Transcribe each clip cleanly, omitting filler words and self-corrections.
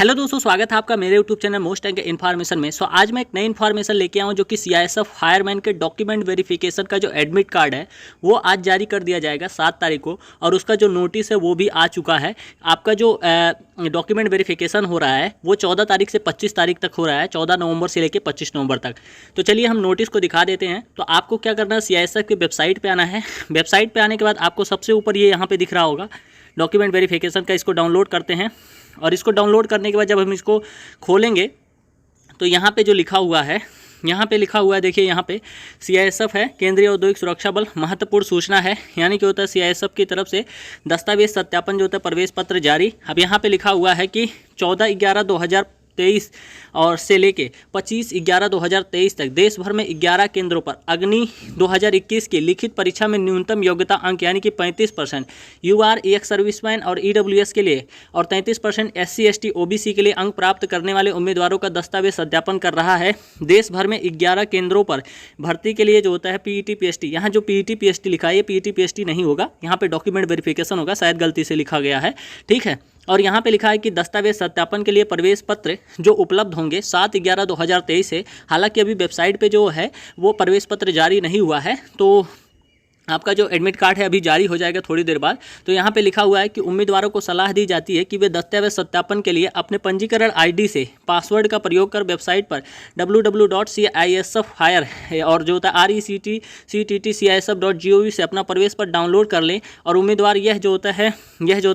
Hello दोस्तों, स्वागत है आपका मेरे YouTube channel most and information में। आज मैं एक नई इन्फॉर्मेशन लेके आया हूँ जो कि सीआईएसएफ फायरमैन के डॉक्यूमेंट वेरिफिकेशन का जो एडमिट कार्ड है वो आज जारी कर दिया जाएगा 7 तारीख को, और उसका जो नोटिस है वो भी आ चुका है। आपका जो डॉक्यूमेंट वेरिफिकेशन हो रहा है वो 14 तारीख से 25 तारीख तक हो रहा है, 14 नवंबर से लेकर 25 नवंबर तक। तो चलिए हम नोटिस को दिखा देते हैं। तो आपको क्या करना है, सीआईएसएफ की वेबसाइट पर आना है। वेबसाइट पर आने के बाद आपको सबसे ऊपर ये यहाँ पर दिख रहा होगा डॉक्यूमेंट वेरिफिकेशन का, इसको डाउनलोड करते हैं। और इसको डाउनलोड करने के बाद जब हम इसको खोलेंगे तो यहाँ पे जो लिखा हुआ है, यहाँ पे लिखा हुआ है, देखिए यहाँ पे सीआईएसएफ है, केंद्रीय औद्योगिक सुरक्षा बल, महत्वपूर्ण सूचना है। यानी कि होता है सीआईएसएफ की तरफ से दस्तावेज सत्यापन जो होता है, प्रवेश पत्र जारी। अब यहाँ पे लिखा हुआ है कि 14/11/2023 और से लेके 25/11/2023 तक देश भर में 11 केंद्रों पर अग्नि 2021 की लिखित परीक्षा में न्यूनतम योग्यता अंक यानी कि 35% यूआर एक्स सर्विसमैन और ईडब्ल्यूएस के लिए और 33% एससी एसटी ओबीसी के लिए अंक प्राप्त करने वाले उम्मीदवारों का दस्तावेज सत्यापन कर रहा है। देश भर में 11 केंद्रों पर भर्ती के लिए जो होता है पीईटी पीएसटी, यहाँ जो पीईटी पीएसटी लिखा है ये पीईटी पीएसटी नहीं होगा, यहाँ पे डॉक्यूमेंट वेरिफिकेशन होगा, शायद गलती से लिखा गया है, ठीक है। और यहाँ पे लिखा है कि दस्तावेज सत्यापन के लिए प्रवेश पत्र जो उपलब्ध होंगे 7/11/2023 से। हालांकि अभी वेबसाइट पे जो है वो प्रवेश पत्र जारी नहीं हुआ है, तो आपका जो एडमिट कार्ड है अभी जारी हो जाएगा थोड़ी देर बाद। तो यहाँ पे लिखा हुआ है कि उम्मीदवारों को सलाह दी जाती है कि वे दस्तावेज सत्यापन के लिए अपने पंजीकरण आईडी से पासवर्ड का प्रयोग कर वेबसाइट पर www.CISF और जो होता है RECTCTTCISF.gov से अपना प्रवेश पत्र डाउनलोड कर लें। और उम्मीदवार यह जो होता है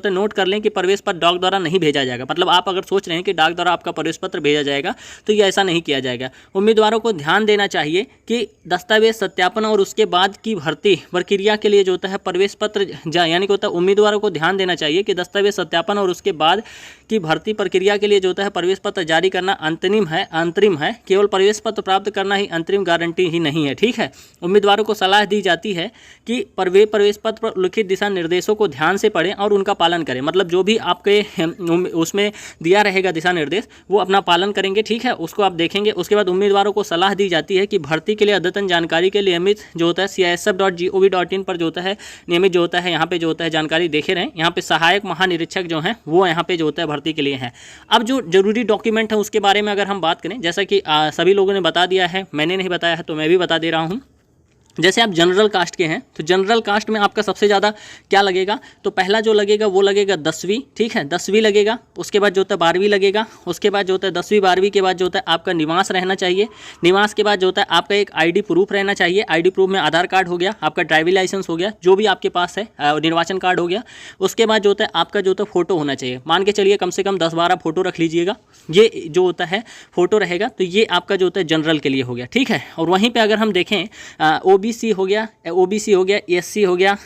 नोट कर लें कि प्रवेश पत्र डाक द्वारा नहीं भेजा जाएगा। मतलब आप अगर सोच रहे हैं कि डाक द्वारा आपका प्रवेश पत्र भेजा जाएगा तो ये ऐसा नहीं किया जाएगा। उम्मीदवारों को ध्यान देना चाहिए कि दस्तावेज सत्यापन और उसके बाद की भर्ती प्रक्रिया के लिए जो होता है प्रवेश पत्र यानी कि होता है उम्मीदवारों को ध्यान देना चाहिए कि दस्तावेज सत्यापन और उसके बाद की भर्ती प्रक्रिया के लिए जो होता है प्रवेश पत्र जारी करना अंतरिम है। केवल प्रवेश पत्र प्राप्त करना ही अंतरिम गारंटी ही नहीं है, ठीक है। उम्मीदवारों को सलाह दी जाती है कि प्रवेश पत्र पर लिखित दिशा निर्देशों को ध्यान से पढ़ें और उनका पालन करें। मतलब जो भी आपके उसमें दिया रहेगा दिशा निर्देश वो अपना पालन करेंगे, ठीक है, उसको आप देखेंगे। उसके बाद उम्मीदवारों को सलाह दी जाती है कि भर्ती के लिए अद्यतन जानकारी के लिए नियमित जो होता है CISF.gov.in पर जो होता है नियमित जो होता है यहाँ पे जो होता है जानकारी देखे रहें। यहाँ पे सहायक महानिरीक्षक जो हैं वो यहाँ पे जो होता है भर्ती के लिए हैं। अब जो जरूरी डॉक्यूमेंट है उसके बारे में अगर हम बात करें, जैसा कि सभी लोगों ने बता दिया है, मैंने नहीं बताया है तो मैं भी बता दे रहा हूँ। जैसे आप जनरल कास्ट के हैं तो जनरल कास्ट में आपका सबसे ज़्यादा क्या लगेगा, तो पहला जो लगेगा वो लगेगा 10वीं, ठीक है, 10वीं लगेगा। उसके बाद जो होता है 12वीं लगेगा। उसके बाद जो होता है 10वीं 12वीं के बाद जो होता है आपका निवास रहना चाहिए। निवास के बाद जो होता है आपका एक आईडी प्रूफ रहना चाहिए। आईडी प्रूफ में आधार कार्ड हो गया, आपका ड्राइविंग लाइसेंस हो गया, जो भी आपके पास है, निर्वाचन कार्ड हो गया। उसके बाद जो होता है आपका जो होता है फोटो होना चाहिए। मान के चलिए कम से कम 10-12 फोटो रख लीजिएगा। ये जो होता है फोटो रहेगा तो ये आपका जो होता है जनरल के लिए हो गया, ठीक है। और वहीं पर अगर हम देखें ओबीसी हो गया, एससी हो गया,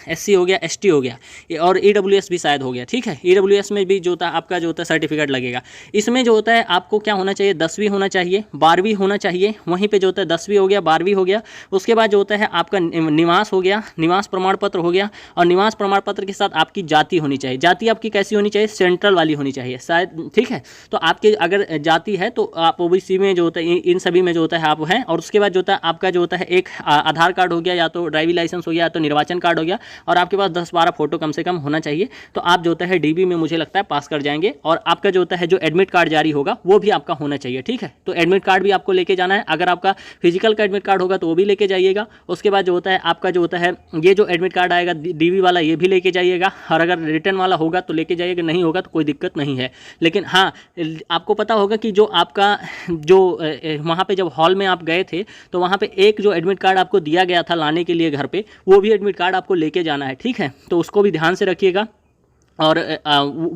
एससी हो गया, एसटी हो गया और ईडब्ल्यूएस भी शायद हो गया, ठीक है। ईडब्ल्यूएस में भी जो होता है आपका जो होता है सर्टिफिकेट लगेगा। इसमें जो होता है आपको क्या होना चाहिए, 10वीं होना चाहिए, 12वीं होना चाहिए। वहीं पे जो होता है 10वीं हो गया, 12वीं हो गया। उसके बाद जो होता है आपका निवास हो गया, निवास प्रमाण पत्र हो गया। और निवास प्रमाण पत्र के साथ आपकी जाति होनी चाहिए। जाति आपकी कैसी होनी चाहिए, सेंट्रल वाली होनी चाहिए शायद, ठीक है। तो आपके अगर जाति है तो आप ओबीसी में जो होता है इन सभी में जो होता है आप हैं। और उसके बाद जो होता है आपका जो होता है एक आधार कार्ड हो गया, या तो ड्राइविंग लाइसेंस हो गया, तो निर्वाचन कार्ड हो गया, और आपके पास 10-12 फोटो कम से कम होना चाहिए। तो आप जो होता है डीबी में मुझे लगता है पास कर जाएंगे। और आपका जो होता है जो एडमिट कार्ड जारी होगा वो भी आपका होना चाहिए, ठीक है। तो एडमिट कार्ड भी आपको लेके जाना है। अगर आपका फिजिकल का एडमिट कार्ड होगा तो वो भी लेके जाइएगा। उसके बाद जो होता है आपका जो होता है ये जो एडमिट कार्ड आएगा डीबी वाला, ये भी लेके जाइएगा। और अगर रिटर्न वाला होगा तो लेके जाइएगा, नहीं होगा तो कोई दिक्कत नहीं है। लेकिन हाँ, आपको पता होगा कि जो आपका जो वहाँ पे जब हॉल में आप गए थे तो वहाँ पे एक जो एडमिट कार्ड आपको दिया गया था लाने के लिए घर पे, वो भी एडमिट कार्ड आपको लेके जाना है, ठीक है। तो उसको भी ध्यान से रखिएगा। और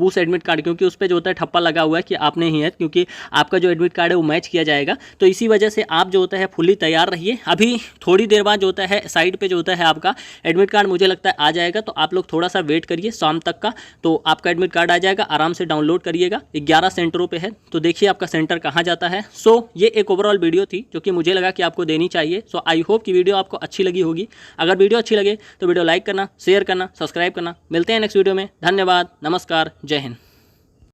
उस एडमिट कार्ड, क्योंकि उस पर जो होता है ठप्पा लगा हुआ है कि आपने ही है, क्योंकि आपका जो एडमिट कार्ड है वो मैच किया जाएगा। तो इसी वजह से आप जो होता है फुली तैयार रहिए। अभी थोड़ी देर बाद जो होता है साइड पे जो होता है आपका एडमिट कार्ड मुझे लगता है आ जाएगा। तो आप लोग थोड़ा सा वेट करिए शाम तक का, तो आपका एडमिट कार्ड आ जाएगा। आराम से डाउनलोड करिएगा। 11 सेंटरों पर है, तो देखिए आपका सेंटर कहाँ जाता है। सो ये एक ओवरऑल वीडियो थी जो कि मुझे लगा कि आपको देनी चाहिए। सो आई होप कि वीडियो आपको अच्छी लगी होगी। अगर वीडियो अच्छी लगे तो वीडियो लाइक करना, शेयर करना, सब्सक्राइब करना। मिलते हैं नेक्स्ट वीडियो में। धन्यवाद, नमस्कार, जय हिंद।